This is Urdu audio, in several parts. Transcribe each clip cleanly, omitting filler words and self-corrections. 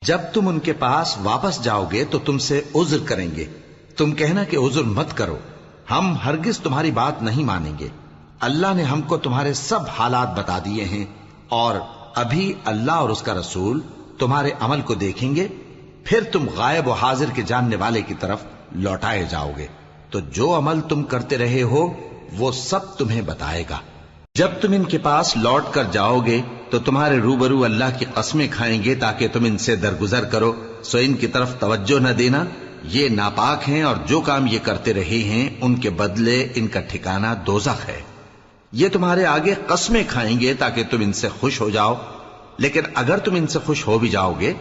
جب تم ان کے پاس واپس جاؤ گے تو تم سے عذر کریں گے، تم کہنا کہ عذر مت کرو، ہم ہرگز تمہاری بات نہیں مانیں گے۔ اللہ نے ہم کو تمہارے سب حالات بتا دیے ہیں، اور ابھی اللہ اور اس کا رسول تمہارے عمل کو دیکھیں گے، پھر تم غائب و حاضر کے جاننے والے کی طرف لوٹائے جاؤ گے، تو جو عمل تم کرتے رہے ہو وہ سب تمہیں بتائے گا۔ جب تم ان کے پاس لوٹ کر جاؤ گے تو تمہارے روبرو اللہ کی قسمیں کھائیں گے تاکہ تم ان سے درگزر کرو، سو ان کی طرف توجہ نہ دینا، یہ ناپاک ہیں اور جو کام یہ کرتے رہے ہیں ان کے بدلے ان کا ٹھکانہ دوزخ ہے۔ یہ تمہارے آگے قسمیں کھائیں گے تاکہ تم ان سے خوش ہو جاؤ، لیکن اگر تم ان سے خوش ہو بھی جاؤ گے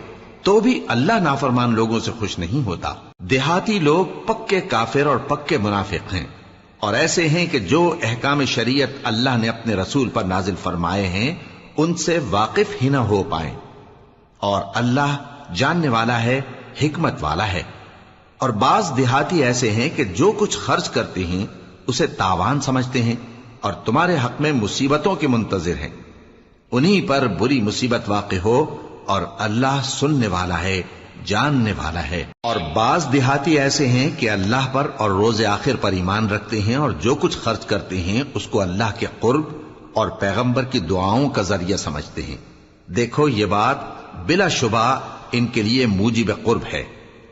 تو بھی اللہ نافرمان لوگوں سے خوش نہیں ہوتا۔ دیہاتی لوگ پکے کافر اور پکے منافق ہیں، اور ایسے ہیں کہ جو احکام شریعت اللہ نے اپنے رسول پر نازل فرمائے ہیں ان سے واقف ہی نہ ہو پائیں، اور اللہ جاننے والا ہے، حکمت والا ہے۔ اور بعض دیہاتی ایسے ہیں کہ جو کچھ خرچ کرتے ہیں اسے تاوان سمجھتے ہیں اور تمہارے حق میں مصیبتوں کے منتظر ہیں، انہی پر بری مصیبت واقع ہو، اور اللہ سننے والا ہے، جاننے والا ہے۔ اور بعض دیہاتی ایسے ہیں کہ اللہ پر اور روز آخر پر ایمان رکھتے ہیں، اور جو کچھ خرچ کرتے ہیں اس کو اللہ کے قرب اور پیغمبر کی دعاؤں کا ذریعہ سمجھتے ہیں۔ دیکھو یہ بات بلا شبہ ان کے لیے موجب قرب ہے،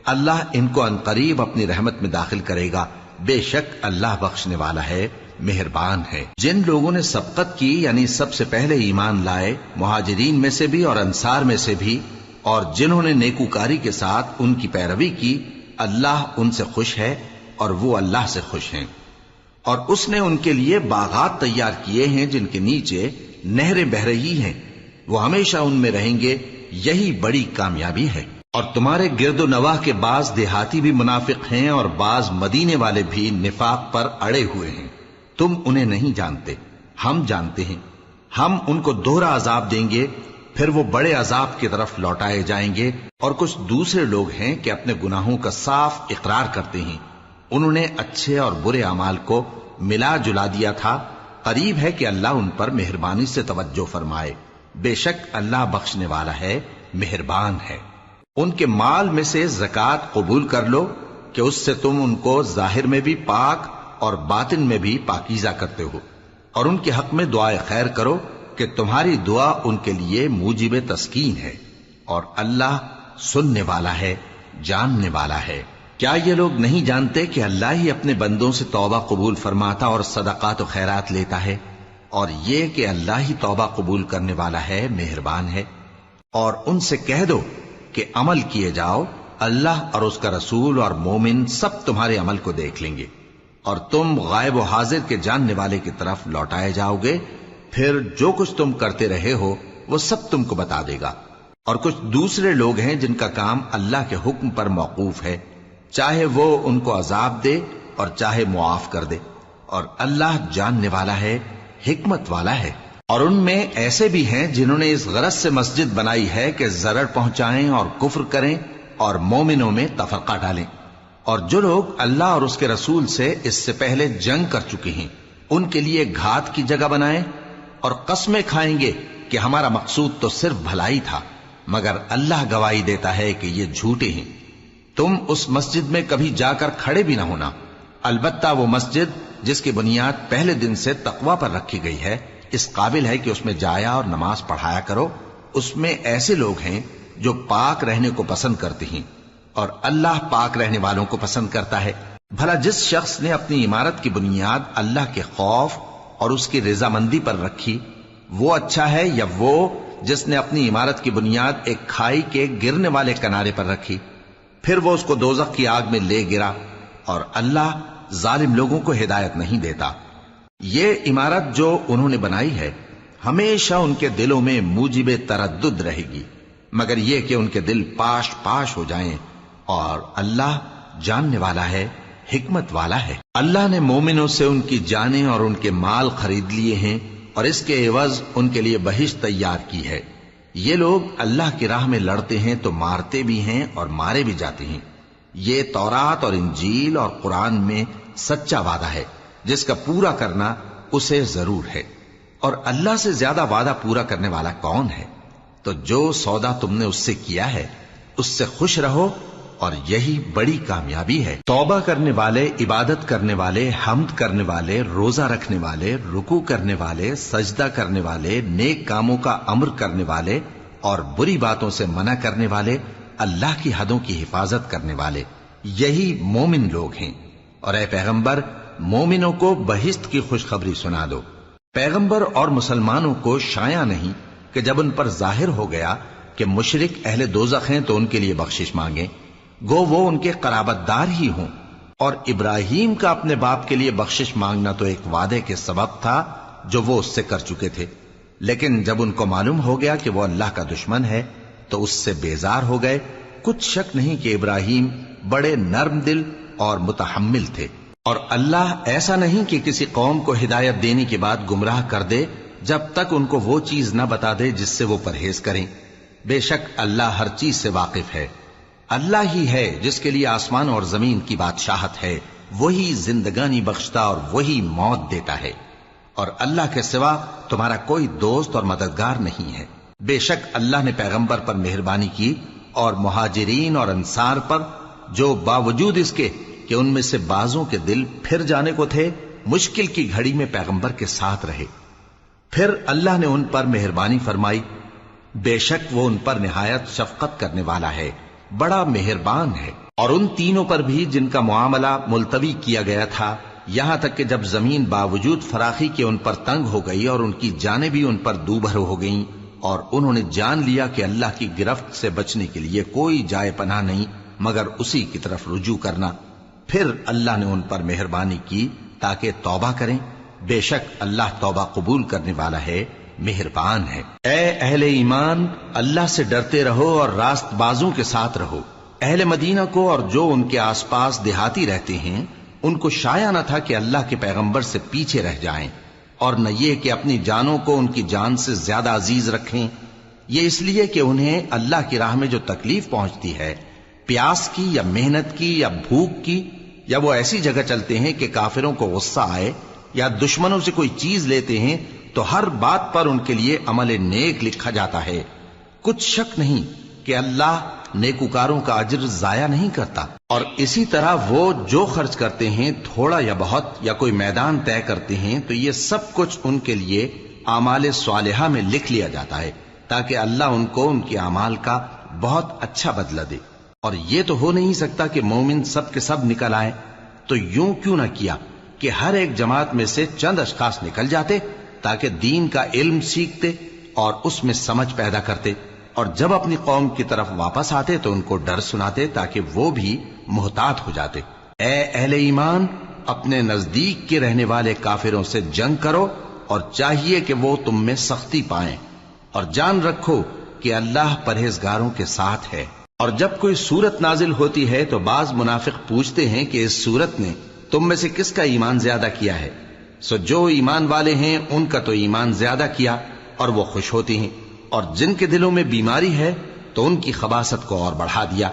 اللہ ان کو عنقریب اپنی رحمت میں داخل کرے گا، بے شک اللہ بخشنے والا ہے، مہربان ہے۔ جن لوگوں نے سبقت کی یعنی سب سے پہلے ایمان لائے، مہاجرین میں سے بھی اور انصار میں سے بھی، اور جنہوں نے نیکوکاری کے ساتھ ان کی پیروی کی، اللہ ان سے خوش ہے اور وہ اللہ سے خوش ہیں۔ اور اس نے ان کے لیے باغات تیار کیے ہیں جن کے نیچے نہریں بہ رہی ہیں، وہ ہمیشہ ان میں رہیں گے، یہی بڑی کامیابی ہے۔ اور تمہارے گرد و نواح کے بعض دیہاتی بھی منافق ہیں اور بعض مدینے والے بھی نفاق پر اڑے ہوئے ہیں، تم انہیں نہیں جانتے، ہم جانتے ہیں۔ ہم ان کو دوہرا عذاب دیں گے، پھر وہ بڑے عذاب کی طرف لوٹائے جائیں گے۔ اور کچھ دوسرے لوگ ہیں کہ اپنے گناہوں کا صاف اقرار کرتے ہیں، انہوں نے اچھے اور برے اعمال کو ملا جلا دیا تھا، قریب ہے کہ اللہ ان پر مہربانی سے توجہ فرمائے، بے شک اللہ بخشنے والا ہے، مہربان ہے۔ ان کے مال میں سے زکوٰۃ قبول کر لو کہ اس سے تم ان کو ظاہر میں بھی پاک اور باطن میں بھی پاکیزہ کرتے ہو، اور ان کے حق میں دعائے خیر کرو کہ تمہاری دعا ان کے لیے موجب تسکین ہے، اور اللہ سننے والا ہے، جاننے والا ہے۔ کیا یہ لوگ نہیں جانتے کہ اللہ ہی اپنے بندوں سے توبہ قبول فرماتا اور صدقات و خیرات لیتا ہے، اور یہ کہ اللہ ہی توبہ قبول کرنے والا ہے، مہربان ہے۔ اور ان سے کہہ دو کہ عمل کیے جاؤ، اللہ اور اس کا رسول اور مومن سب تمہارے عمل کو دیکھ لیں گے، اور تم غائب و حاضر کے جاننے والے کی طرف لوٹائے جاؤ گے، پھر جو کچھ تم کرتے رہے ہو وہ سب تم کو بتا دے گا۔ اور کچھ دوسرے لوگ ہیں جن کا کام اللہ کے حکم پر موقوف ہے، چاہے وہ ان کو عذاب دے اور چاہے معاف کر دے، اور اللہ جاننے والا ہے، حکمت والا ہے۔ اور ان میں ایسے بھی ہیں جنہوں نے اس غرض سے مسجد بنائی ہے کہ ضرر پہنچائیں اور کفر کریں اور مومنوں میں تفرقہ ڈالیں، اور جو لوگ اللہ اور اس کے رسول سے اس سے پہلے جنگ کر چکے ہیں ان کے لیے گھات کی جگہ بنائیں، اور قسمیں کھائیں گے کہ ہمارا مقصود تو صرف بھلائی تھا، مگر اللہ گواہی دیتا ہے کہ یہ جھوٹے ہیں۔ تم اس مسجد میں کبھی جا کر کھڑے بھی نہ ہونا، البتہ وہ مسجد جس کی بنیاد پہلے دن سے تقوی پر رکھی گئی ہے اس قابل ہے کہ اس میں جایا اور نماز پڑھایا کرو۔ اس میں ایسے لوگ ہیں جو پاک رہنے کو پسند کرتے ہیں، اور اللہ پاک رہنے والوں کو پسند کرتا ہے۔ بھلا جس شخص نے اپنی عمارت کی بنیاد اللہ کے خوف اور اس کی رضامندی پر رکھی، وہ اچھا ہے یا وہ جس نے اپنی عمارت کی بنیاد ایک کھائی کے گرنے والے کنارے پر رکھی، پھر وہ اس کو دوزخ کی آگ میں لے گرا، اور اللہ ظالم لوگوں کو ہدایت نہیں دیتا۔ یہ عمارت جو انہوں نے بنائی ہے ہمیشہ ان کے دلوں میں موجب تردد رہے گی، مگر یہ کہ ان کے دل پاش پاش ہو جائیں، اور اللہ جاننے والا ہے، حکمت والا ہے۔ اللہ نے مومنوں سے ان کی جانیں اور ان کے مال خرید لیے ہیں، اور اس کے عوض ان کے لیے بہشت تیار کی ہے۔ یہ لوگ اللہ کی راہ میں لڑتے ہیں تو مارتے بھی ہیں اور مارے بھی جاتے ہیں۔ یہ تورات اور انجیل اور قرآن میں سچا وعدہ ہے جس کا پورا کرنا اسے ضرور ہے، اور اللہ سے زیادہ وعدہ پورا کرنے والا کون ہے؟ تو جو سودا تم نے اس سے کیا ہے اس سے خوش رہو اور یہی بڑی کامیابی ہے۔ توبہ کرنے والے، عبادت کرنے والے، حمد کرنے والے، روزہ رکھنے والے، رکوع کرنے والے، سجدہ کرنے والے، نیک کاموں کا امر کرنے والے اور بری باتوں سے منع کرنے والے، اللہ کی حدوں کی حفاظت کرنے والے، یہی مومن لوگ ہیں۔ اور اے پیغمبر، مومنوں کو بہشت کی خوشخبری سنا دو۔ پیغمبر اور مسلمانوں کو شایع نہیں کہ جب ان پر ظاہر ہو گیا کہ مشرک اہل دوزخ ہیں تو ان کے لیے بخشش مانگیں، گو وہ ان کے قرابت دار ہی ہوں۔ اور ابراہیم کا اپنے باپ کے لیے بخشش مانگنا تو ایک وعدے کے سبب تھا جو وہ اس سے کر چکے تھے، لیکن جب ان کو معلوم ہو گیا کہ وہ اللہ کا دشمن ہے تو اس سے بیزار ہو گئے۔ کچھ شک نہیں کہ ابراہیم بڑے نرم دل اور متحمل تھے، اور اللہ ایسا نہیں کہ کسی قوم کو ہدایت دینے کے بعد گمراہ کر دے جب تک ان کو وہ چیز نہ بتا دے جس سے وہ پرہیز کریں۔ بے شک اللہ ہر چیز سے واقف ہے۔ اللہ ہی ہے جس کے لیے آسمان اور زمین کی بادشاہت ہے، وہی زندگانی بخشتا اور وہی موت دیتا ہے، اور اللہ کے سوا تمہارا کوئی دوست اور مددگار نہیں ہے۔ بے شک اللہ نے پیغمبر پر مہربانی کی اور مہاجرین اور انصار پر، جو باوجود اس کے کہ ان میں سے بعضوں کے دل پھر جانے کو تھے، مشکل کی گھڑی میں پیغمبر کے ساتھ رہے۔ پھر اللہ نے ان پر مہربانی فرمائی، بے شک وہ ان پر نہایت شفقت کرنے والا ہے، بڑا مہربان ہے۔ اور ان تینوں پر بھی جن کا معاملہ ملتوی کیا گیا تھا، یہاں تک کہ جب زمین باوجود فراخی کے ان پر تنگ ہو گئی اور ان کی جانیں بھی ان پر دوبھر ہو گئیں، اور انہوں نے جان لیا کہ اللہ کی گرفت سے بچنے کے لیے کوئی جائے پناہ نہیں مگر اسی کی طرف رجوع کرنا، پھر اللہ نے ان پر مہربانی کی تاکہ توبہ کریں۔ بے شک اللہ توبہ قبول کرنے والا ہے، مہربان ہے۔ اے اہل ایمان، اللہ سے ڈرتے رہو اور راست بازوں کے ساتھ رہو۔ اہل مدینہ کو اور جو ان کے آس پاس دیہاتی رہتے ہیں، ان کو شایع نہ تھا کہ اللہ کے پیغمبر سے پیچھے رہ جائیں، اور نہ یہ کہ اپنی جانوں کو ان کی جان سے زیادہ عزیز رکھیں۔ یہ اس لیے کہ انہیں اللہ کی راہ میں جو تکلیف پہنچتی ہے، پیاس کی یا محنت کی یا بھوک کی، یا وہ ایسی جگہ چلتے ہیں کہ کافروں کو غصہ آئے، یا دشمنوں سے کوئی چیز لیتے ہیں، تو ہر بات پر ان کے لیے عمل نیک لکھا جاتا ہے۔ کچھ شک نہیں کہ اللہ نیکوکاروں کا اجر ضائع نہیں کرتا۔ اور اسی طرح وہ جو خرچ کرتے ہیں، تھوڑا یا بہت، یا کوئی میدان طے کرتے ہیں، تو یہ سب کچھ ان کے لیے اعمال صالحہ میں لکھ لیا جاتا ہے، تاکہ اللہ ان کو ان کے اعمال کا بہت اچھا بدلہ دے۔ اور یہ تو ہو نہیں سکتا کہ مومن سب کے سب نکل آئیں، تو یوں کیوں نہ کیا کہ ہر ایک جماعت میں سے چند اشخاص نکل جاتے تاکہ دین کا علم سیکھتے اور اس میں سمجھ پیدا کرتے، اور جب اپنی قوم کی طرف واپس آتے تو ان کو ڈر سناتے تاکہ وہ بھی محتاط ہو جاتے۔ اے اہل ایمان، اپنے نزدیک کے رہنے والے کافروں سے جنگ کرو، اور چاہیے کہ وہ تم میں سختی پائیں، اور جان رکھو کہ اللہ پرہیزگاروں کے ساتھ ہے۔ اور جب کوئی سورت نازل ہوتی ہے تو بعض منافق پوچھتے ہیں کہ اس سورت نے تم میں سے کس کا ایمان زیادہ کیا ہے؟ سو جو ایمان والے ہیں ان کا تو ایمان زیادہ کیا، اور وہ خوش ہوتی ہیں، اور جن کے دلوں میں بیماری ہے تو ان کی خباثت کو اور بڑھا دیا،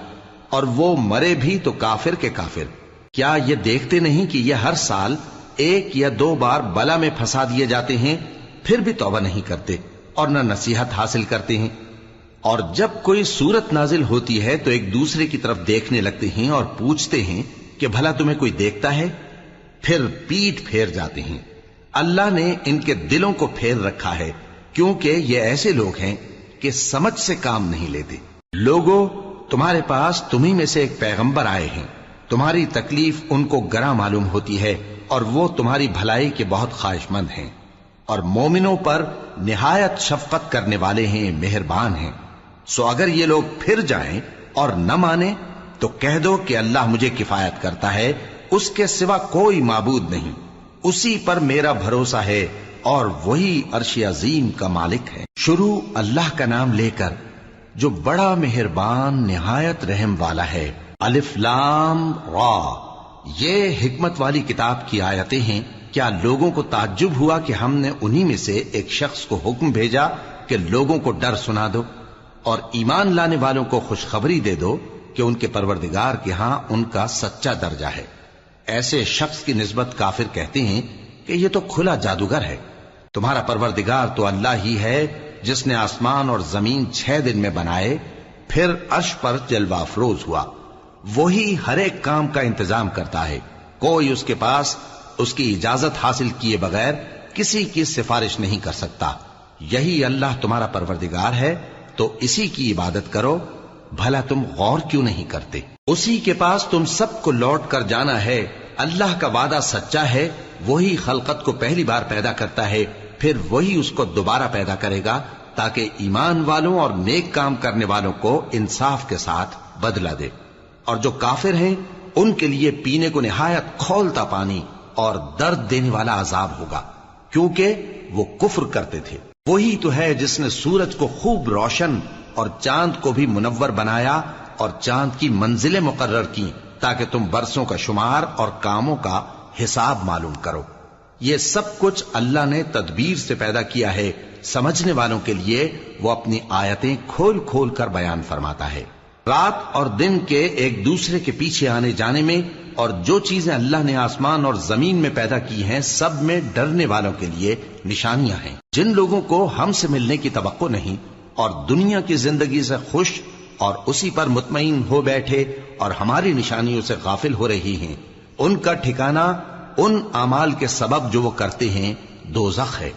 اور وہ مرے بھی تو کافر کے کافر۔ کیا یہ دیکھتے نہیں کہ یہ ہر سال 1 یا 2 بار بلا میں پھنسا دیے جاتے ہیں، پھر بھی توبہ نہیں کرتے اور نہ نصیحت حاصل کرتے ہیں؟ اور جب کوئی سورت نازل ہوتی ہے تو ایک دوسرے کی طرف دیکھنے لگتے ہیں اور پوچھتے ہیں کہ بھلا تمہیں کوئی دیکھتا ہے؟ پھر پیٹ پھیر جاتے ہیں۔ اللہ نے ان کے دلوں کو پھیر رکھا ہے، کیونکہ یہ ایسے لوگ ہیں کہ سمجھ سے کام نہیں لیتے۔ لوگوں، تمہارے پاس تمہیں میں سے ایک پیغمبر آئے ہیں، تمہاری تکلیف ان کو گراں معلوم ہوتی ہے، اور وہ تمہاری بھلائی کے بہت خواہش مند ہیں، اور مومنوں پر نہایت شفقت کرنے والے ہیں، مہربان ہیں۔ سو اگر یہ لوگ پھر جائیں اور نہ مانیں تو کہہ دو کہ اللہ مجھے کفایت کرتا ہے، اس کے سوا کوئی معبود نہیں، اسی پر میرا بھروسہ ہے، اور وہی عرش عظیم کا مالک ہے۔ شروع اللہ کا نام لے کر جو بڑا مہربان نہایت رحم والا ہے۔ الف لام را، یہ حکمت والی کتاب کی آیتیں ہیں۔ کیا لوگوں کو تعجب ہوا کہ ہم نے انہی میں سے ایک شخص کو حکم بھیجا کہ لوگوں کو ڈر سنا دو، اور ایمان لانے والوں کو خوشخبری دے دو کہ ان کے پروردگار کے ہاں ان کا سچا درجہ ہے۔ ایسے شخص کی نسبت کافر کہتے ہیں کہ یہ تو کھلا جادوگر ہے۔ تمہارا پروردگار تو اللہ ہی ہے جس نے آسمان اور زمین 6 دن میں بنائے، پھر عرش پر جلوہ افروز ہوا۔ وہی ہر ایک کام کا انتظام کرتا ہے، کوئی اس کے پاس اس کی اجازت حاصل کیے بغیر کسی کی سفارش نہیں کر سکتا۔ یہی اللہ تمہارا پروردگار ہے، تو اسی کی عبادت کرو، بھلا تم غور کیوں نہیں کرتے؟ اسی کے پاس تم سب کو لوٹ کر جانا ہے۔ اللہ کا وعدہ سچا ہے، وہی خلقت کو پہلی بار پیدا کرتا ہے، پھر وہی اس کو دوبارہ پیدا کرے گا تاکہ ایمان والوں اور نیک کام کرنے والوں کو انصاف کے ساتھ بدلہ دے، اور جو کافر ہیں ان کے لیے پینے کو نہایت کھولتا پانی اور درد دینے والا عذاب ہوگا، کیونکہ وہ کفر کرتے تھے۔ وہی تو ہے جس نے سورج کو خوب روشن اور چاند کو بھی منور بنایا اور چاند کی منزلیں مقرر کی تاکہ تم برسوں کا شمار اور کاموں کا حساب معلوم کرو۔ یہ سب کچھ اللہ نے تدبیر سے پیدا کیا ہے، سمجھنے والوں کے لیے وہ اپنی آیتیں کھول کھول کر بیان فرماتا ہے۔ رات اور دن کے ایک دوسرے کے پیچھے آنے جانے میں اور جو چیزیں اللہ نے آسمان اور زمین میں پیدا کی ہیں سب میں ڈرنے والوں کے لیے نشانیاں ہیں۔ جن لوگوں کو ہم سے ملنے کی توقع نہیں اور دنیا کی زندگی سے خوش اور اسی پر مطمئن ہو بیٹھے اور ہماری نشانیوں سے غافل ہو رہی ہیں، ان کا ٹھکانہ ان اعمال کے سبب جو وہ کرتے ہیں دوزخ ہے۔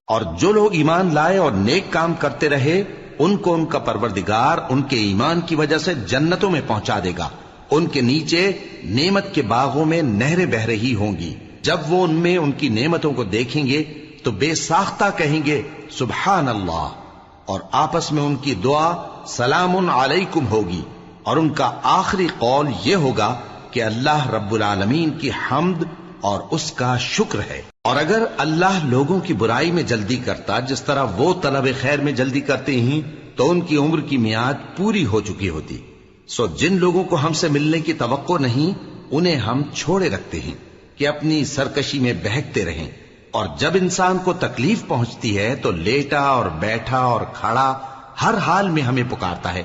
اور جو لوگ ایمان لائے اور نیک کام کرتے رہے ان کو ان کا پروردگار ان کے ایمان کی وجہ سے جنتوں میں پہنچا دے گا، ان کے نیچے نعمت کے باغوں میں نہریں بہ رہی ہوں گی۔ جب وہ ان میں ان کی نعمتوں کو دیکھیں گے تو بے ساختہ کہیں گے سبحان اللہ، اور آپس میں ان کی دعا سلام علیکم ہوگی، اور ان کا آخری قول یہ ہوگا کہ اللہ رب العالمین کی حمد اور اس کا شکر ہے۔ اور اگر اللہ لوگوں کی برائی میں جلدی کرتا جس طرح وہ طلب خیر میں جلدی کرتے ہیں تو ان کی عمر کی میعاد پوری ہو چکی ہوتی۔ سو جن لوگوں کو ہم سے ملنے کی توقع نہیں انہیں ہم چھوڑے رکھتے ہیں کہ اپنی سرکشی میں بہکتے رہیں، اور جب انسان کو تکلیف پہنچتی ہے تو لیٹا اور بیٹھا اور کھڑا ہر حال میں ہمیں پکارتا ہے،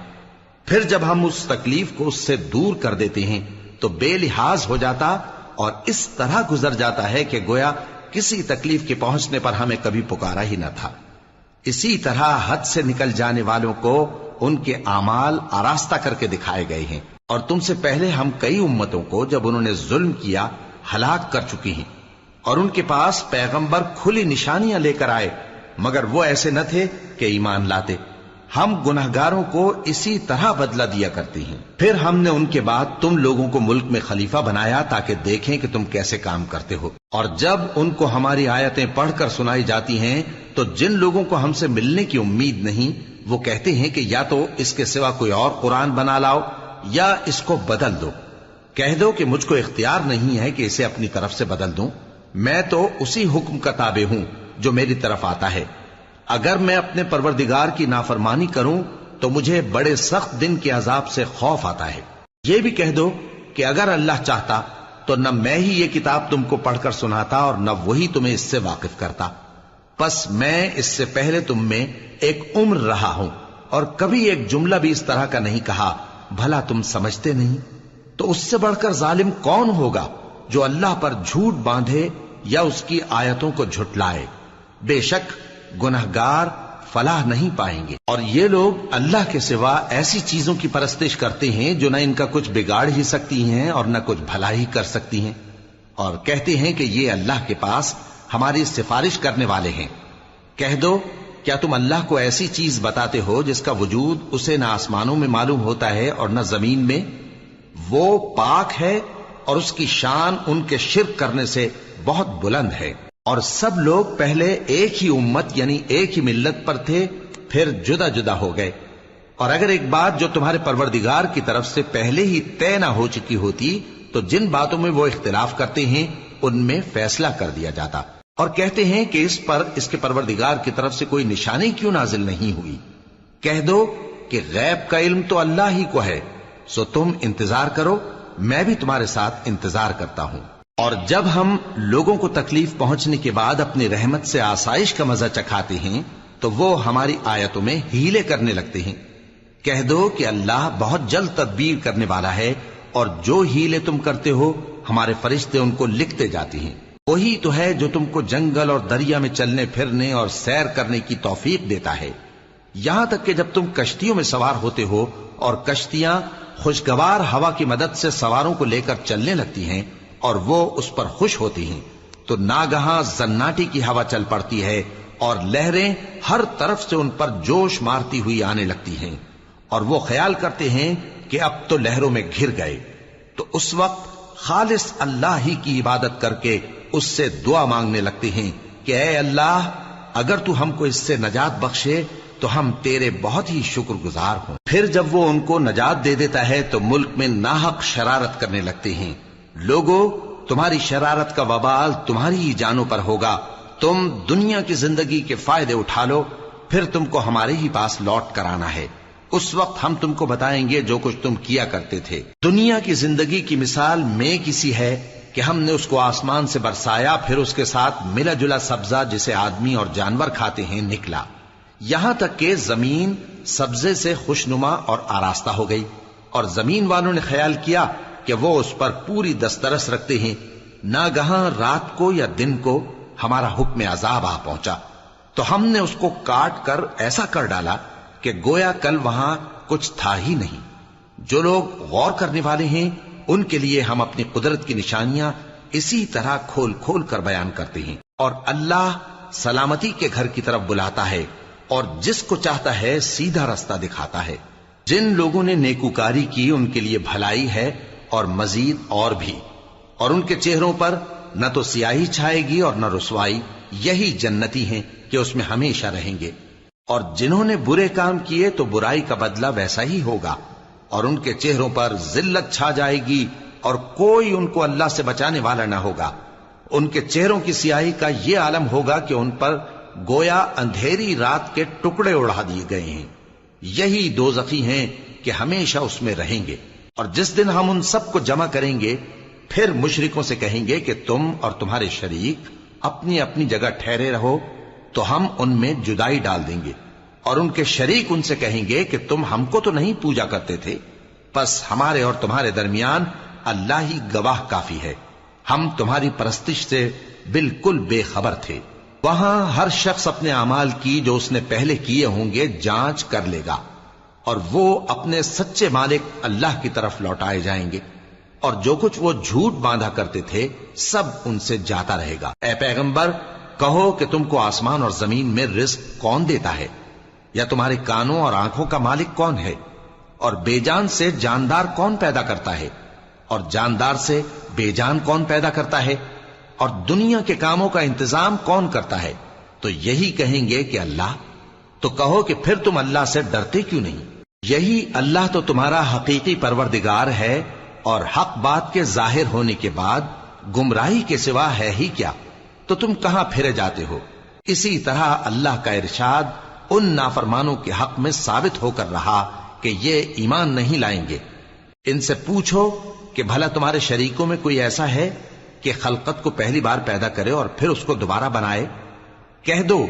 پھر جب ہم اس تکلیف کو اس سے دور کر دیتے ہیں تو بے لحاظ ہو جاتا اور اس طرح گزر جاتا ہے کہ گویا کسی تکلیف کے پہنچنے پر ہمیں کبھی پکارا ہی نہ تھا۔ اسی طرح حد سے نکل جانے والوں کو ان کے اعمال آراستہ کر کے دکھائے گئے ہیں، اور تم سے پہلے ہم کئی امتوں کو جب انہوں نے ظلم کیا ہلاک کر چکی ہیں، اور ان کے پاس پیغمبر کھلی نشانیاں لے کر آئے مگر وہ ایسے نہ تھے کہ ایمان لاتے۔ ہم گنہگاروں کو اسی طرح بدلہ دیا کرتے ہیں۔ پھر ہم نے ان کے بعد تم لوگوں کو ملک میں خلیفہ بنایا تاکہ دیکھیں کہ تم کیسے کام کرتے ہو، اور جب ان کو ہماری آیتیں پڑھ کر سنائی جاتی ہیں تو جن لوگوں کو ہم سے ملنے کی امید نہیں وہ کہتے ہیں کہ یا تو اس کے سوا کوئی اور قرآن بنا لاؤ یا اس کو بدل دو۔ کہہ دو کہ مجھ کو اختیار نہیں ہے کہ اسے اپنی طرف سے بدل دوں، میں تو اسی حکم کا تابع ہوں جو میری طرف آتا ہے۔ اگر میں اپنے پروردگار کی نافرمانی کروں تو مجھے بڑے سخت دن کے عذاب سے خوف آتا ہے۔ یہ بھی کہہ دو کہ اگر اللہ چاہتا تو نہ میں ہی یہ کتاب تم کو پڑھ کر سناتا اور نہ وہی تمہیں اس سے واقف کرتا، پس میں اس سے پہلے تم میں ایک عمر رہا ہوں اور کبھی ایک جملہ بھی اس طرح کا نہیں کہا، بھلا تم سمجھتے نہیں؟ تو اس سے بڑھ کر ظالم کون ہوگا جو اللہ پر جھوٹ باندھے یا اس کی آیتوں کو جھٹلائے؟ بے شک گنہگار فلاح نہیں پائیں گے۔ اور یہ لوگ اللہ کے سوا ایسی چیزوں کی پرستش کرتے ہیں جو نہ ان کا کچھ بگاڑ ہی سکتی ہیں اور نہ کچھ بھلا ہی کر سکتی ہیں، اور کہتے ہیں کہ یہ اللہ کے پاس ہماری سفارش کرنے والے ہیں۔ کہہ دو کیا تم اللہ کو ایسی چیز بتاتے ہو جس کا وجود اسے نہ آسمانوں میں معلوم ہوتا ہے اور نہ زمین میں؟ وہ پاک ہے اور اس کی شان ان کے شرک کرنے سے بہت بلند ہے۔ اور سب لوگ پہلے ایک ہی امت یعنی ایک ہی ملت پر تھے، پھر جدا جدا ہو گئے، اور اگر ایک بات جو تمہارے پروردگار کی طرف سے پہلے ہی طے نہ ہو چکی ہوتی تو جن باتوں میں وہ اختلاف کرتے ہیں ان میں فیصلہ کر دیا جاتا۔ اور کہتے ہیں کہ اس پر اس کے پروردگار کی طرف سے کوئی نشانی کیوں نازل نہیں ہوئی؟ کہہ دو کہ غیب کا علم تو اللہ ہی کو ہے، سو تم انتظار کرو، میں بھی تمہارے ساتھ انتظار کرتا ہوں۔ اور جب ہم لوگوں کو تکلیف پہنچنے کے بعد اپنی رحمت سے آسائش کا مزہ چکھاتے ہیں تو وہ ہماری آیتوں میں ہیلے کرنے لگتے ہیں۔ کہہ دو کہ اللہ بہت جلد تدبیر کرنے والا ہے، اور جو ہیلے تم کرتے ہو ہمارے فرشتے ان کو لکھتے جاتے ہیں۔ وہی تو ہے جو تم کو جنگل اور دریا میں چلنے پھرنے اور سیر کرنے کی توفیق دیتا ہے۔ یہاں تک کہ جب تم کشتیوں میں سوار ہوتے ہو اور کشتیاں خوشگوار ہوا کی مدد سے سواروں کو لے کر چلنے لگتی ہیں اور وہ اس پر خوش ہوتی ہیں، تو ناگہاں زناٹی کی ہوا چل پڑتی ہے اور لہریں ہر طرف سے ان پر جوش مارتی ہوئی آنے لگتی ہیں، اور وہ خیال کرتے ہیں کہ اب تو لہروں میں گھر گئے۔ تو اس وقت خالص اللہ ہی کی عبادت کر کے اس سے دعا مانگنے لگتے ہیں کہ اے اللہ، اگر تو ہم کو اس سے نجات بخشے تو ہم تیرے بہت ہی شکر گزار ہوں۔ پھر جب وہ ان کو نجات دے دیتا ہے تو ملک میں ناحق شرارت کرنے لگتے ہیں۔ لوگوں، تمہاری شرارت کا وبال تمہاری ہی جانوں پر ہوگا، تم دنیا کی زندگی کے فائدے اٹھا لو، پھر تم کو ہمارے ہی پاس لوٹ کر آنا ہے، اس وقت ہم تم کو بتائیں گے جو کچھ تم کیا کرتے تھے۔ دنیا کی زندگی کی مثال میں کسی ہے کہ ہم نے اس کو آسمان سے برسایا، پھر اس کے ساتھ ملا جلا سبزہ جسے آدمی اور جانور کھاتے ہیں نکلا، یہاں تک کہ زمین سبزے سے خوشنما اور آراستہ ہو گئی، اور زمین والوں نے خیال کیا کہ وہ اس پر پوری دسترس رکھتے ہیں۔ ناگہاں رات کو یا دن کو ہمارا حکم عذاب آ پہنچا تو ہم نے اس کو کاٹ کر ایسا کر ڈالا کہ گویا کل وہاں کچھ تھا ہی نہیں۔ جو لوگ غور کرنے والے ہیں ان کے لیے ہم اپنی قدرت کی نشانیاں اسی طرح کھول کھول کر بیان کرتے ہیں۔ اور اللہ سلامتی کے گھر کی طرف بلاتا ہے اور جس کو چاہتا ہے سیدھا رستہ دکھاتا ہے۔ جن لوگوں نے نیکوکاری کی ان کے لیے بھلائی ہے اور مزید اور بھی، اور ان کے چہروں پر نہ تو سیاہی چھائے گی اور نہ رسوائی، یہی جنتی ہیں کہ اس میں ہمیشہ رہیں گے۔ اور جنہوں نے برے کام کیے تو برائی کا بدلہ ویسا ہی ہوگا، اور ان کے چہروں پر ذلت چھا جائے گی اور کوئی ان کو اللہ سے بچانے والا نہ ہوگا۔ ان کے چہروں کی سیاہی کا یہ عالم ہوگا کہ ان پر گویا اندھیری رات کے ٹکڑے اڑا دیے گئے ہیں، یہی دوزخی ہیں کہ ہمیشہ اس میں رہیں گے۔ اور جس دن ہم ان سب کو جمع کریں گے پھر مشرکوں سے کہیں گے کہ تم اور تمہارے شریک اپنی اپنی جگہ ٹھہرے رہو، تو ہم ان میں جدائی ڈال دیں گے، اور ان کے شریک ان سے کہیں گے کہ تم ہم کو تو نہیں پوجا کرتے تھے، پس ہمارے اور تمہارے درمیان اللہ ہی گواہ کافی ہے، ہم تمہاری پرستش سے بالکل بے خبر تھے۔ وہاں ہر شخص اپنے اعمال کی جو اس نے پہلے کیے ہوں گے جانچ کر لے گا، اور وہ اپنے سچے مالک اللہ کی طرف لوٹائے جائیں گے، اور جو کچھ وہ جھوٹ باندھا کرتے تھے سب ان سے جاتا رہے گا۔ اے پیغمبر، کہو کہ تم کو آسمان اور زمین میں رزق کون دیتا ہے، یا تمہارے کانوں اور آنکھوں کا مالک کون ہے، اور بے جان سے جاندار کون پیدا کرتا ہے، اور جاندار سے بے جان کون پیدا کرتا ہے، اور دنیا کے کاموں کا انتظام کون کرتا ہے؟ تو یہی کہیں گے کہ اللہ۔ تو کہو کہ پھر تم اللہ سے ڈرتے کیوں نہیں؟ یہی اللہ تو تمہارا حقیقی پروردگار ہے، اور حق بات کے ظاہر ہونے کے بعد گمراہی کے سوا ہے ہی کیا؟ تو تم کہاں پھرے جاتے ہو؟ اسی طرح اللہ کا ارشاد ان نافرمانوں کے حق میں ثابت ہو کر رہا کہ یہ ایمان نہیں لائیں گے۔ ان سے پوچھو کہ بھلا تمہارے شریکوں میں کوئی ایسا ہے کہ خلقت کو پہلی بار پیدا کرے اور پھر اس کو دوبارہ بنائے؟ کہہ دو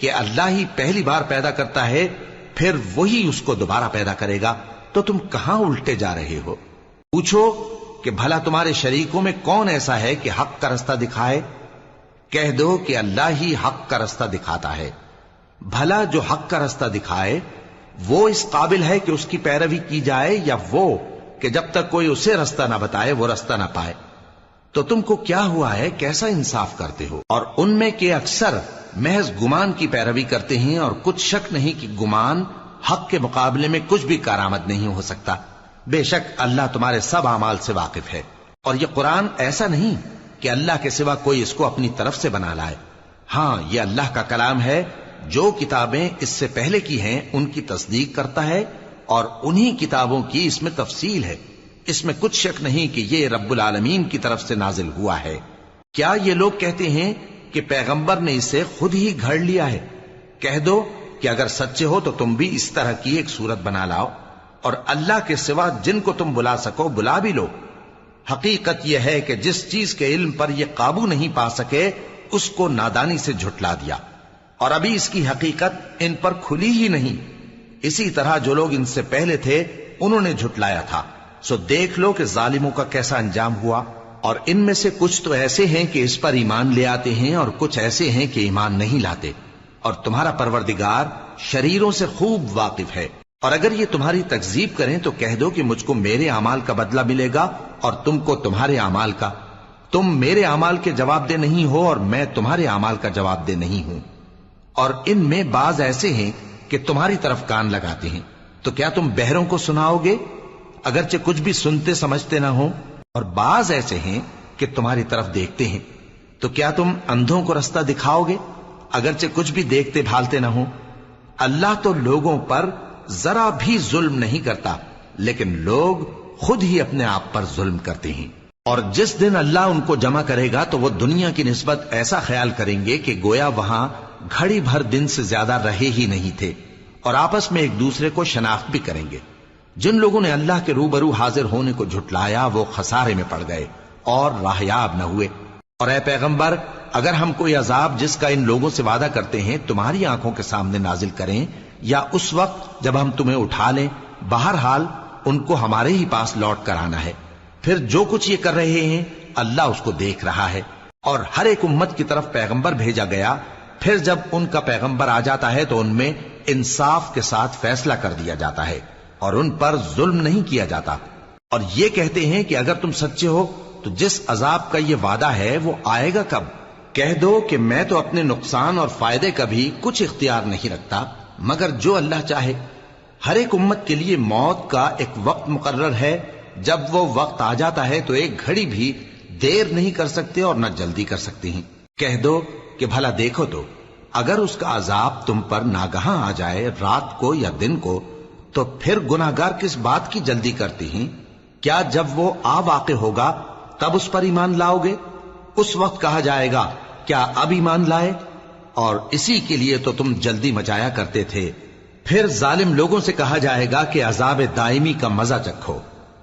کہ اللہ ہی پہلی بار پیدا کرتا ہے، پھر وہی اس کو دوبارہ پیدا کرے گا، تو تم کہاں الٹے جا رہے ہو؟ پوچھو کہ بھلا تمہارے شریکوں میں کون ایسا ہے کہ حق کا رستہ دکھائے؟ کہہ دو کہ اللہ ہی حق کا رستہ دکھاتا ہے۔ بھلا جو حق کا رستہ دکھائے وہ اس قابل ہے کہ اس کی پیروی کی جائے، یا وہ کہ جب تک کوئی اسے رستہ نہ بتائے وہ رستہ نہ پائے؟ تو تم کو کیا ہوا ہے، کیسا انصاف کرتے ہو؟ اور ان میں کے اکثر محض گمان کی پیروی کرتے ہیں، اور کچھ شک نہیں کہ گمان حق کے مقابلے میں کچھ بھی کارآمد نہیں ہو سکتا۔ بے شک اللہ تمہارے سب اعمال سے واقف ہے۔ اور یہ قرآن ایسا نہیں کہ اللہ کے سوا کوئی اس کو اپنی طرف سے بنا لائے، ہاں یہ اللہ کا کلام ہے، جو کتابیں اس سے پہلے کی ہیں ان کی تصدیق کرتا ہے، اور انہی کتابوں کی اس میں تفصیل ہے، اس میں کچھ شک نہیں کہ یہ رب العالمین کی طرف سے نازل ہوا ہے۔ کیا یہ لوگ کہتے ہیں کہ پیغمبر نے اسے خود ہی گھڑ لیا ہے؟ کہہ دو کہ اگر سچے ہو تو تم بھی اس طرح کی ایک صورت بنا لاؤ، اور اللہ کے سوا جن کو تم بلا سکو بلا بھی لو۔ حقیقت یہ ہے کہ جس چیز کے علم پر یہ قابو نہیں پا سکے اس کو نادانی سے جھٹلا دیا، اور ابھی اس کی حقیقت ان پر کھلی ہی نہیں۔ اسی طرح جو لوگ ان سے پہلے تھے انہوں نے جھٹلایا تھا، سو دیکھ لو کہ ظالموں کا کیسا انجام ہوا۔ اور ان میں سے کچھ تو ایسے ہیں کہ اس پر ایمان لے آتے ہیں، اور کچھ ایسے ہیں کہ ایمان نہیں لاتے، اور تمہارا پروردگار شریروں سے خوب واقف ہے۔ اور اگر یہ تمہاری تکذیب کریں تو کہہ دو کہ مجھ کو میرے اعمال کا بدلہ ملے گا اور تم کو تمہارے اعمال کا۔ تم میرے اعمال کے جواب دہ نہیں ہو اور میں تمہارے اعمال کا جواب دہ نہیں ہوں۔ اور ان میں بعض ایسے ہیں کہ تمہاری طرف کان لگاتے ہیں، تو کیا تم بہروں کو سناؤ گے اگرچہ کچھ بھی سنتے سمجھتے نہ ہو؟ اور بعض ایسے ہیں کہ تمہاری طرف دیکھتے ہیں، تو کیا تم اندھوں کو رستہ دکھاؤ گے اگرچہ کچھ بھی دیکھتے بھالتے نہ ہو؟ اللہ تو لوگوں پر ذرا بھی ظلم نہیں کرتا، لیکن لوگ خود ہی اپنے آپ پر ظلم کرتے ہیں۔ اور جس دن اللہ ان کو جمع کرے گا تو وہ دنیا کی نسبت ایسا خیال کریں گے کہ گویا وہاں گھڑی بھر دن سے زیادہ رہے ہی نہیں تھے، اور آپس میں ایک دوسرے کو شناخت بھی کریں گے۔ جن لوگوں نے اللہ کے روبرو حاضر ہونے کو جھٹلایا وہ خسارے میں پڑ گئے اور راہیاب نہ ہوئے۔ اور اے پیغمبر، اگر ہم کوئی عذاب جس کا ان لوگوں سے وعدہ کرتے ہیں تمہاری آنکھوں کے سامنے نازل کریں یا اس وقت جب ہم تمہیں اٹھا لیں، بہرحال ان کو ہمارے ہی پاس لوٹ کر آنا ہے۔ پھر جو کچھ یہ کر رہے ہیں اللہ اس کو دیکھ رہا ہے۔ اور ہر ایک امت کی طرف پیغمبر بھیجا گیا، پھر جب ان کا پیغمبر آ جاتا ہے تو ان میں انصاف کے ساتھ فیصلہ کر دیا جاتا ہے اور ان پر ظلم نہیں کیا جاتا۔ اور یہ کہتے ہیں کہ اگر تم سچے ہو تو جس عذاب کا یہ وعدہ ہے وہ آئے گا کب؟ کہہ دو کہ میں تو اپنے نقصان اور فائدے کا بھی کچھ اختیار نہیں رکھتا مگر جو اللہ چاہے۔ ہر ایک امت کے لیے موت کا ایک وقت مقرر ہے، جب وہ وقت آ جاتا ہے تو ایک گھڑی بھی دیر نہیں کر سکتے اور نہ جلدی کر سکتے ہیں۔ کہہ دو کہ بھلا دیکھو تو اگر اس کا عذاب تم پر ناگہاں آ جائے رات کو یا دن کو تو پھر گناہگار کس بات کی جلدی کرتے ہیں؟ کیا جب وہ آ واقع ہوگا تب اس پر ایمان لاؤ گے؟ اس وقت کہا جائے گا کیا اب ایمان لائے؟ اور اسی کے لیے تو تم جلدی مچایا کرتے تھے۔ پھر ظالم لوگوں سے کہا جائے گا کہ عذاب دائمی کا مزہ چکھو،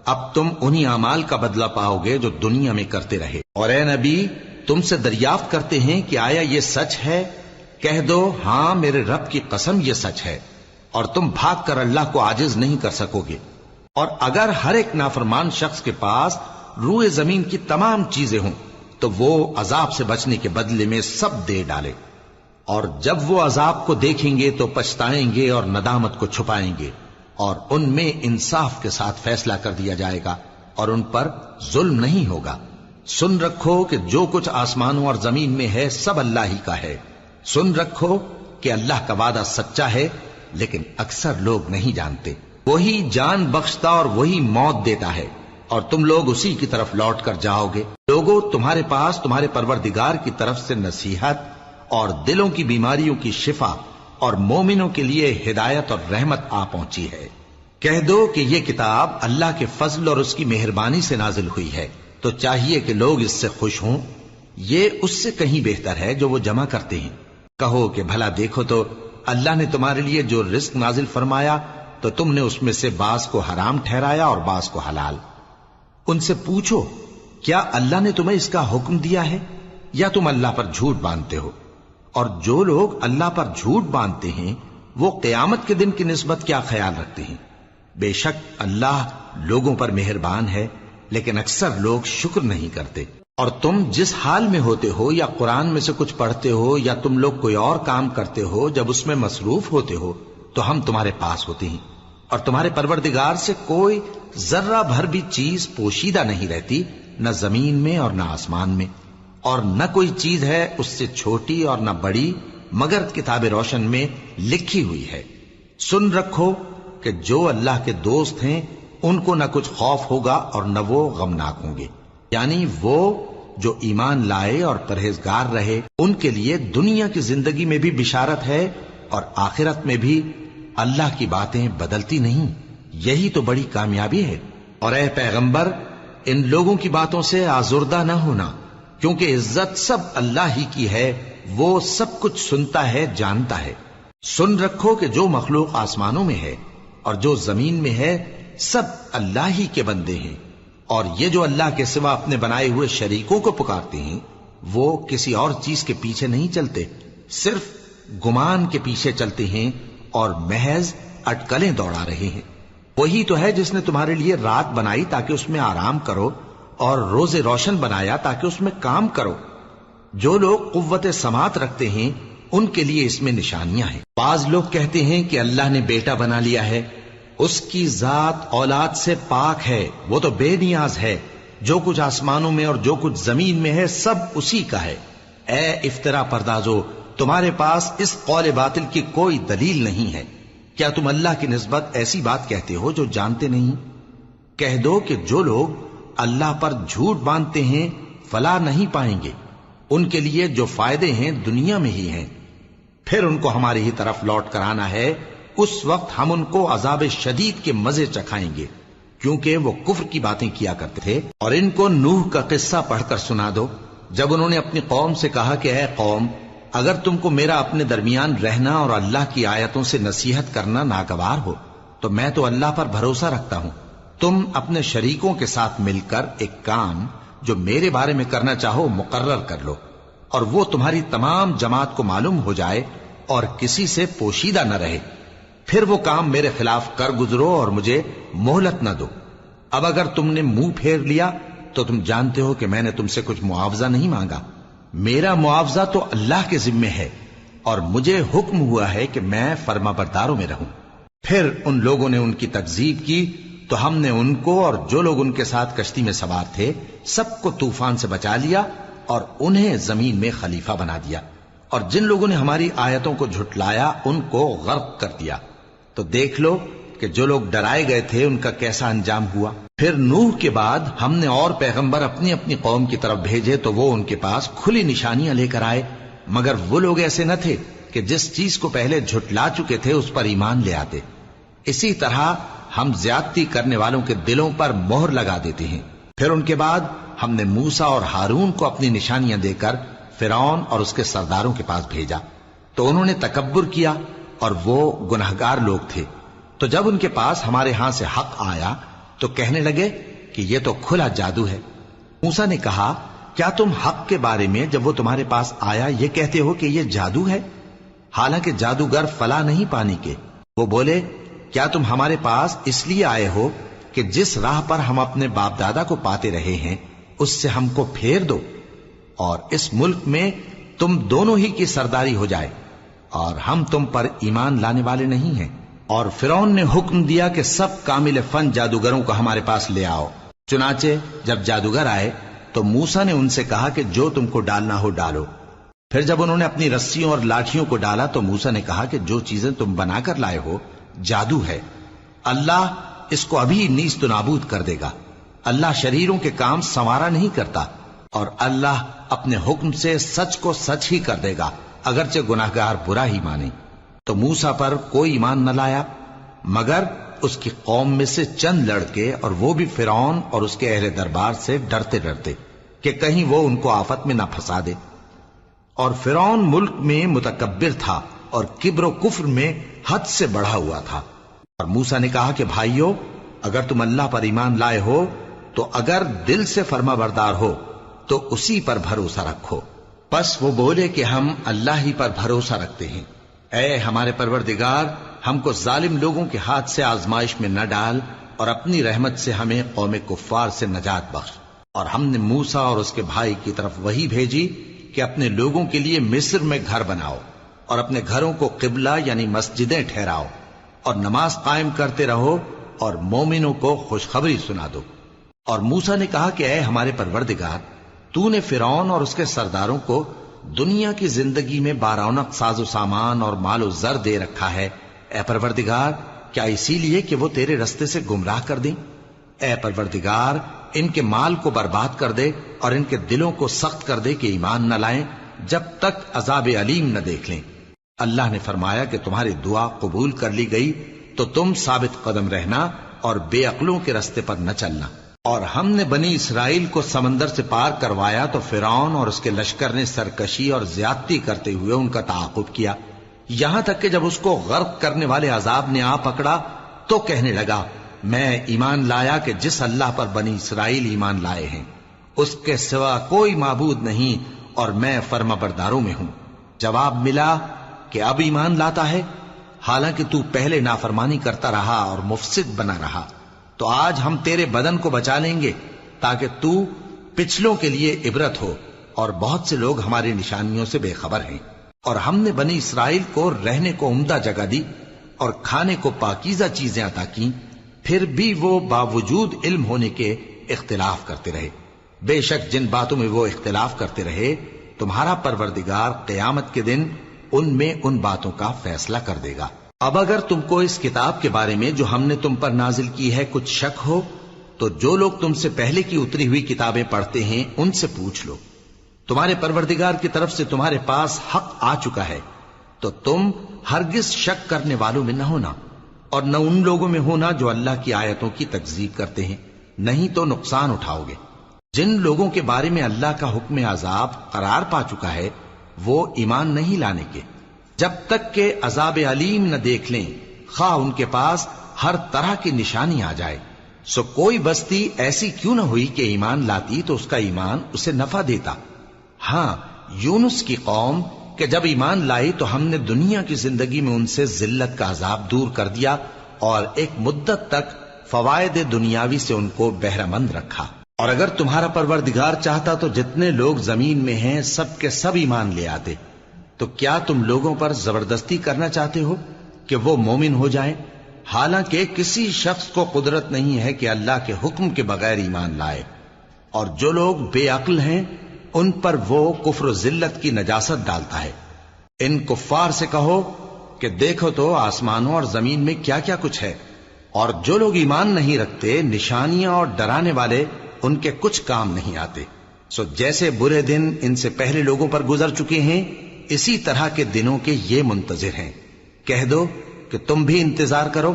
اب تم انہی اعمال کا بدلہ پاؤ گے جو دنیا میں کرتے رہے۔ اور اے نبی، تم سے دریافت کرتے ہیں کہ آیا یہ سچ ہے؟ کہہ دو ہاں میرے رب کی قسم یہ سچ ہے، اور تم بھاگ کر اللہ کو عاجز نہیں کر سکو گے۔ اور اگر ہر ایک نافرمان شخص کے پاس روئے زمین کی تمام چیزیں ہوں تو وہ عذاب سے بچنے کے بدلے میں سب دے ڈالے، اور جب وہ عذاب کو دیکھیں گے تو پچھتائیں گے اور ندامت کو چھپائیں گے، اور ان میں انصاف کے ساتھ فیصلہ کر دیا جائے گا اور ان پر ظلم نہیں ہوگا۔ سن رکھو کہ جو کچھ آسمانوں اور زمین میں ہے سب اللہ ہی کا ہے۔ سن رکھو کہ اللہ کا وعدہ سچا ہے، لیکن اکثر لوگ نہیں جانتے۔ وہی جان بخشتا اور وہی موت دیتا ہے، اور تم لوگ اسی کی طرف لوٹ کر جاؤ گے۔ لوگوں، تمہارے پاس تمہارے پروردگار کی طرف سے نصیحت اور دلوں کی بیماریوں کی شفا اور مومنوں کے لیے ہدایت اور رحمت آ پہنچی ہے۔ کہہ دو کہ یہ کتاب اللہ کے فضل اور اس کی مہربانی سے نازل ہوئی ہے، تو چاہیے کہ لوگ اس سے خوش ہوں۔ یہ اس سے کہیں بہتر ہے جو وہ جمع کرتے ہیں۔ کہو کہ بھلا دیکھو تو اللہ نے تمہارے لیے جو رزق نازل فرمایا تو تم نے اس میں سے بعض کو حرام ٹھہرایا اور بعض کو حلال۔ ان سے پوچھو کیا اللہ نے تمہیں اس کا حکم دیا ہے یا تم اللہ پر جھوٹ باندھتے ہو؟ اور جو لوگ اللہ پر جھوٹ باندھتے ہیں وہ قیامت کے دن کی نسبت کیا خیال رکھتے ہیں؟ بے شک اللہ لوگوں پر مہربان ہے، لیکن اکثر لوگ شکر نہیں کرتے۔ اور تم جس حال میں ہوتے ہو یا قرآن میں سے کچھ پڑھتے ہو یا تم لوگ کوئی اور کام کرتے ہو، جب اس میں مصروف ہوتے ہو تو ہم تمہارے پاس ہوتے ہیں، اور تمہارے پروردگار سے کوئی ذرہ بھر بھی چیز پوشیدہ نہیں رہتی، نہ زمین میں اور نہ آسمان میں، اور نہ کوئی چیز ہے اس سے چھوٹی اور نہ بڑی مگر کتاب روشن میں لکھی ہوئی ہے۔ سن رکھو کہ جو اللہ کے دوست ہیں ان کو نہ کچھ خوف ہوگا اور نہ وہ غمناک ہوں گے، یعنی وہ جو ایمان لائے اور پرہیزگار رہے ان کے لیے دنیا کی زندگی میں بھی بشارت ہے اور آخرت میں بھی۔ اللہ کی باتیں بدلتی نہیں، یہی تو بڑی کامیابی ہے۔ اور اے پیغمبر، ان لوگوں کی باتوں سے آزردہ نہ ہونا، کیونکہ عزت سب اللہ ہی کی ہے، وہ سب کچھ سنتا ہے، جانتا ہے۔ سن رکھو کہ جو مخلوق آسمانوں میں ہے اور جو زمین میں ہے سب اللہ ہی کے بندے ہیں، اور یہ جو اللہ کے سوا اپنے بنائے ہوئے شریکوں کو پکارتے ہیں وہ کسی اور چیز کے پیچھے نہیں چلتے، صرف گمان کے پیچھے چلتے ہیں اور محض اٹکلیں دوڑا رہے ہیں۔ وہی تو ہے جس نے تمہارے لیے رات بنائی تاکہ اس میں آرام کرو اور روز روشن بنایا تاکہ اس میں کام کرو۔ جو لوگ قوت سماعت رکھتے ہیں ان کے لیے اس میں نشانیاں ہیں۔ بعض لوگ کہتے ہیں کہ اللہ نے بیٹا بنا لیا ہے، اس کی ذات اولاد سے پاک ہے، وہ تو بے نیاز ہے، جو کچھ آسمانوں میں اور جو کچھ زمین میں ہے سب اسی کا ہے۔ اے افترا پردازو، تمہارے پاس اس قول باطل کی کوئی دلیل نہیں ہے، کیا تم اللہ کی نسبت ایسی بات کہتے ہو جو جانتے نہیں؟ کہہ دو کہ جو لوگ اللہ پر جھوٹ باندھتے ہیں فلاح نہیں پائیں گے، ان کے لیے جو فائدے ہیں دنیا میں ہی ہیں، پھر ان کو ہماری ہی طرف لوٹ کر آنا ہے، اس وقت ہم ان کو عذاب شدید کے مزے چکھائیں گے، کیونکہ وہ کفر کی باتیں کیا کرتے تھے۔ اور ان کو نوح کا قصہ پڑھ کر سنا دو، جب انہوں نے اپنی قوم سے کہا کہ اے قوم، اگر تم کو میرا اپنے درمیان رہنا اور اللہ کی آیتوں سے نصیحت کرنا ناگوار ہو تو میں تو اللہ پر بھروسہ رکھتا ہوں، تم اپنے شریکوں کے ساتھ مل کر ایک کام جو میرے بارے میں کرنا چاہو مقرر کر لو، اور وہ تمہاری تمام جماعت کو معلوم ہو جائے اور کسی سے پوشیدہ نہ رہے، پھر وہ کام میرے خلاف کر گزرو اور مجھے مہلت نہ دو۔ اب اگر تم نے منہ پھیر لیا تو تم جانتے ہو کہ میں نے تم سے کچھ معاوضہ نہیں مانگا، میرا معاوضہ تو اللہ کے ذمے ہے، اور مجھے حکم ہوا ہے کہ میں فرما برداروں میں رہوں۔ پھر ان لوگوں نے ان کی تکذیب کی تو ہم نے ان کو اور جو لوگ ان کے ساتھ کشتی میں سوار تھے سب کو طوفان سے بچا لیا اور انہیں زمین میں خلیفہ بنا دیا، اور جن لوگوں نے ہماری آیتوں کو جھٹلایا ان کو غرق کر دیا۔ تو دیکھ لو کہ جو لوگ ڈرائے گئے تھے ان کا کیسا انجام ہوا۔ پھر نوح کے بعد ہم نے اور پیغمبر اپنی اپنی قوم کی طرف بھیجے تو وہ ان کے پاس کھلی نشانیاں لے کر آئے، مگر وہ لوگ ایسے نہ تھے کہ جس چیز کو پہلے جھٹلا چکے تھے اس پر ایمان لے آتے۔ اسی طرح ہم زیادتی کرنے والوں کے دلوں پر مہر لگا دیتے ہیں۔ پھر ان کے بعد ہم نے موسیٰ اور ہارون کو اپنی نشانیاں دے کر فرعون اور اس کے سرداروں کے پاس بھیجا، تو انہوں نے تکبر کیا اور وہ گناہگار لوگ تھے۔ تو جب ان کے پاس ہمارے ہاں سے حق آیا تو کہنے لگے کہ یہ تو کھلا جادو ہے۔ موسیٰ نے کہا، کیا تم حق کے بارے میں جب وہ تمہارے پاس آیا یہ کہتے ہو کہ یہ جادو ہے، حالانکہ جادوگر فلاح نہیں پانے کے؟ وہ بولے، کیا تم ہمارے پاس اس لیے آئے ہو کہ جس راہ پر ہم اپنے باپ دادا کو پاتے رہے ہیں اس سے ہم کو پھیر دو، اور اس ملک میں تم دونوں ہی کی سرداری ہو جائے، اور ہم تم پر ایمان لانے والے نہیں ہیں؟ اور فرعون نے حکم دیا کہ سب کامل فن جادوگروں کو ہمارے پاس لے آؤ۔ چنانچہ جب جادوگر آئے تو موسیٰ نے ان سے کہا کہ جو تم کو ڈالنا ہو ڈالو۔ پھر جب انہوں نے اپنی رسیوں اور لاٹھیوں کو ڈالا تو موسیٰ نے کہا کہ جو چیزیں تم بنا کر لائے ہو جادو ہے، اللہ اس کو ابھی نیست و نابود کر دے گا۔ اللہ شریروں کے کام سنوارا نہیں کرتا، اور اللہ اپنے حکم سے سچ کو سچ ہی کر دے گا، اگرچہ گناہگار برا ہی مانے۔ تو موسیٰ پر کوئی ایمان نہ لایا مگر اس کی قوم میں سے چند لڑکے، اور وہ بھی فرعون اور اس کے اہل دربار سے ڈرتے ڈرتے کہ کہیں وہ ان کو آفت میں نہ پھنسا دے۔ اور فرعون ملک میں متکبر تھا اور کبر و کفر میں حد سے بڑھا ہوا تھا۔ اور موسیٰ نے کہا کہ بھائیو، اگر تم اللہ پر ایمان لائے ہو تو اگر دل سے فرما بردار ہو تو اسی پر بھروسہ رکھو۔ پس وہ بولے کہ ہم اللہ ہی پر بھروسہ رکھتے ہیں۔ اے ہمارے پروردگار، ہم کو ظالم لوگوں کے ہاتھ سے آزمائش میں نہ ڈال، اور اپنی رحمت سے ہمیں قوم کفار سے نجات بخش۔ اور ہم نے موسیٰ اور اس کے بھائی کی طرف وحی بھیجی کہ اپنے لوگوں کے لیے مصر میں گھر بناؤ، اور اپنے گھروں کو قبلہ یعنی مسجدیں ٹھہراؤ، اور نماز قائم کرتے رہو، اور مومنوں کو خوشخبری سنا دو۔ اور موسیٰ نے کہا کہ اے ہمارے پروردگار، تو نے فرعون اور اس کے سرداروں کو دنیا کی زندگی میں بارونق ساز و سامان اور مال و زر دے رکھا ہے، اے پروردگار کیا اسی لیے کہ وہ تیرے رستے سے گمراہ کر دیں؟ اے پروردگار ان کے مال کو برباد کر دے اور ان کے دلوں کو سخت کر دے کہ ایمان نہ لائیں جب تک عذاب علیم نہ دیکھ لیں۔ اللہ نے فرمایا کہ تمہاری دعا قبول کر لی گئی تو تم ثابت قدم رہنا اور بے عقلوں کے رستے پر نہ چلنا۔ اور ہم نے بنی اسرائیل کو سمندر سے پار کروایا تو فرعون اور اس کے لشکر نے سرکشی اور زیادتی کرتے ہوئے ان کا تعاقب کیا، یہاں تک کہ جب اس کو غرق کرنے والے عذاب نے آ پکڑا تو کہنے لگا، میں ایمان لایا کہ جس اللہ پر بنی اسرائیل ایمان لائے ہیں اس کے سوا کوئی معبود نہیں، اور میں فرما برداروں میں ہوں۔ جواب ملا کہ اب ایمان لاتا ہے، حالانکہ تو پہلے نافرمانی کرتا رہا اور مفسد بنا رہا، تو آج ہم تیرے بدن کو بچا لیں گے تاکہ تو پچھلوں کے لیے عبرت ہو، اور بہت سے لوگ ہماری نشانیوں سے بے خبر ہیں۔ اور ہم نے بنی اسرائیل کو رہنے کو عمدہ جگہ دی اور کھانے کو پاکیزہ چیزیں عطا کی، پھر بھی وہ باوجود علم ہونے کے اختلاف کرتے رہے۔ بے شک جن باتوں میں وہ اختلاف کرتے رہے تمہارا پروردگار قیامت کے دن ان میں ان باتوں کا فیصلہ کر دے گا۔ اب اگر تم کو اس کتاب کے بارے میں جو ہم نے تم پر نازل کی ہے کچھ شک ہو تو جو لوگ تم سے پہلے کی اتری ہوئی کتابیں پڑھتے ہیں ان سے پوچھ لو، تمہارے پروردگار کی طرف سے تمہارے پاس حق آ چکا ہے تو تم ہرگز شک کرنے والوں میں نہ ہونا، اور نہ ان لوگوں میں ہونا جو اللہ کی آیتوں کی تکذیب کرتے ہیں، نہیں تو نقصان اٹھاؤ گے۔ جن لوگوں کے بارے میں اللہ کا حکم عذاب قرار پا چکا ہے وہ ایمان نہیں لانے کے جب تک کہ عذاب علیم نہ دیکھ لیں، خواہ ان کے پاس ہر طرح کی نشانی آ جائے۔ سو کوئی بستی ایسی کیوں نہ ہوئی کہ ایمان لاتی تو اس کا ایمان اسے نفع دیتا۔ ہاں، یونس کی قوم کہ جب ایمان لائی تو ہم نے دنیا کی زندگی میں ان سے ذلت کا عذاب دور کر دیا اور ایک مدت تک فوائد دنیاوی سے ان کو بہرہ مند رکھا۔ اور اگر تمہارا پروردگار چاہتا تو جتنے لوگ زمین میں ہیں سب کے سب ایمان لے آتے، تو کیا تم لوگوں پر زبردستی کرنا چاہتے ہو کہ وہ مومن ہو جائیں؟ حالانکہ کسی شخص کو قدرت نہیں ہے کہ اللہ کے حکم کے بغیر ایمان لائے، اور جو لوگ بے عقل ہیں ان پر وہ کفر و ذلت کی نجاست ڈالتا ہے۔ ان کفار سے کہو کہ دیکھو تو آسمانوں اور زمین میں کیا کیا کچھ ہے، اور جو لوگ ایمان نہیں رکھتے نشانیاں اور ڈرانے والے ان کے کچھ کام نہیں آتے۔ سو جیسے برے دن ان سے پہلے لوگوں پر گزر چکے ہیں اسی طرح کے دنوں کے یہ منتظر ہیں۔ کہہ دو کہ تم بھی انتظار کرو،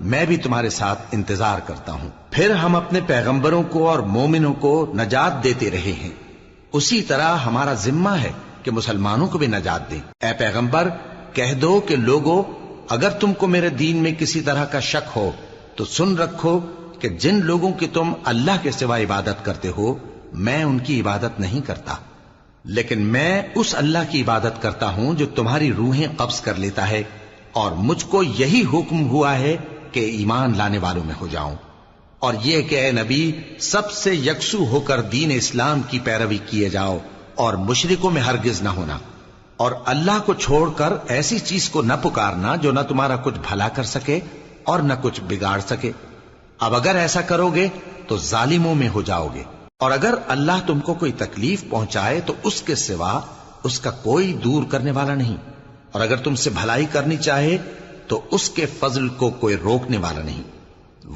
میں بھی تمہارے ساتھ انتظار کرتا ہوں۔ پھر ہم اپنے پیغمبروں کو اور مومنوں کو نجات دیتے رہے ہیں، اسی طرح ہمارا ذمہ ہے کہ مسلمانوں کو بھی نجات دیں۔ اے پیغمبر کہہ دو کہ لوگو اگر تم کو میرے دین میں کسی طرح کا شک ہو تو سن رکھو کہ جن لوگوں کی تم اللہ کے سوا عبادت کرتے ہو میں ان کی عبادت نہیں کرتا، لیکن میں اس اللہ کی عبادت کرتا ہوں جو تمہاری روحیں قبض کر لیتا ہے، اور مجھ کو یہی حکم ہوا ہے کہ ایمان لانے والوں میں ہو جاؤں، اور یہ کہ اے نبی سب سے یکسو ہو کر دین اسلام کی پیروی کیے جاؤ اور مشرکوں میں ہرگز نہ ہونا، اور اللہ کو چھوڑ کر ایسی چیز کو نہ پکارنا جو نہ تمہارا کچھ بھلا کر سکے اور نہ کچھ بگاڑ سکے۔ اب اگر ایسا کرو گے تو ظالموں میں ہو جاؤ گے، اور اگر اللہ تم کو کوئی تکلیف پہنچائے تو اس کے سوا اس کا کوئی دور کرنے والا نہیں، اور اگر تم سے بھلائی کرنی چاہے تو اس کے فضل کو کوئی روکنے والا نہیں۔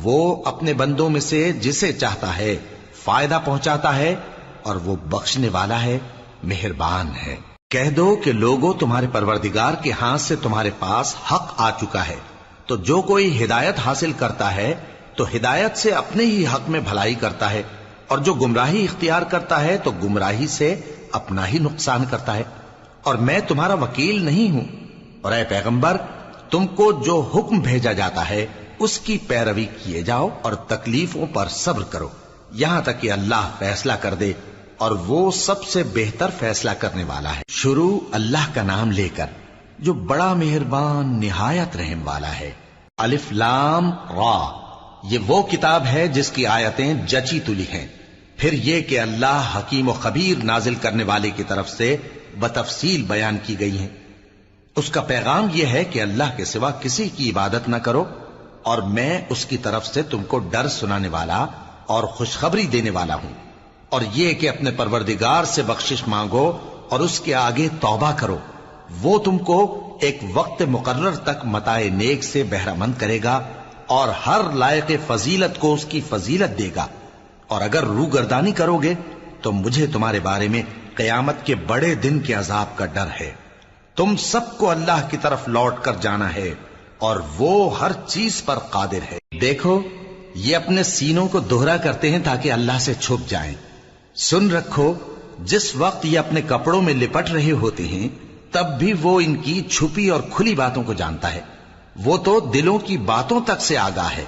وہ اپنے بندوں میں سے جسے چاہتا ہے فائدہ پہنچاتا ہے، اور وہ بخشنے والا ہے، مہربان ہے۔ کہہ دو کہ لوگوں تمہارے پروردگار کے ہاتھ سے تمہارے پاس حق آ چکا ہے، تو جو کوئی ہدایت حاصل کرتا ہے تو ہدایت سے اپنے ہی حق میں بھلائی کرتا ہے، اور جو گمراہی اختیار کرتا ہے تو گمراہی سے اپنا ہی نقصان کرتا ہے، اور میں تمہارا وکیل نہیں ہوں۔ اور اے پیغمبر تم کو جو حکم بھیجا جاتا ہے اس کی پیروی کیے جاؤ اور تکلیفوں پر صبر کرو یہاں تک کہ اللہ فیصلہ کر دے، اور وہ سب سے بہتر فیصلہ کرنے والا ہے۔ شروع اللہ کا نام لے کر جو بڑا مہربان نہایت رحم والا ہے۔ الف لام را، یہ وہ کتاب ہے جس کی آیتیں جچی تلی ہیں۔ پھر یہ کہ اللہ حکیم و خبیر نازل کرنے والے کی طرف سے بتفصیل بیان کی گئی ہیں۔ اس کا پیغام یہ ہے کہ اللہ کے سوا کسی کی عبادت نہ کرو، اور میں اس کی طرف سے تم کو ڈر سنانے والا اور خوشخبری دینے والا ہوں، اور یہ کہ اپنے پروردگار سے بخشش مانگو اور اس کے آگے توبہ کرو، وہ تم کو ایک وقت مقرر تک متاع نیک سے بہرہ مند کرے گا، اور ہر لائق فضیلت کو اس کی فضیلت دے گا، اور اگر روگردانی کرو گے تو مجھے تمہارے بارے میں قیامت کے بڑے دن کے عذاب کا ڈر ہے۔ تم سب کو اللہ کی طرف لوٹ کر جانا ہے، اور وہ ہر چیز پر قادر ہے۔ دیکھو یہ اپنے سینوں کو دوہرا کرتے ہیں تاکہ اللہ سے چھپ جائیں۔ سن رکھو جس وقت یہ اپنے کپڑوں میں لپٹ رہے ہوتے ہیں تب بھی وہ ان کی چھپی اور کھلی باتوں کو جانتا ہے، وہ تو دلوں کی باتوں تک سے آگاہ ہے۔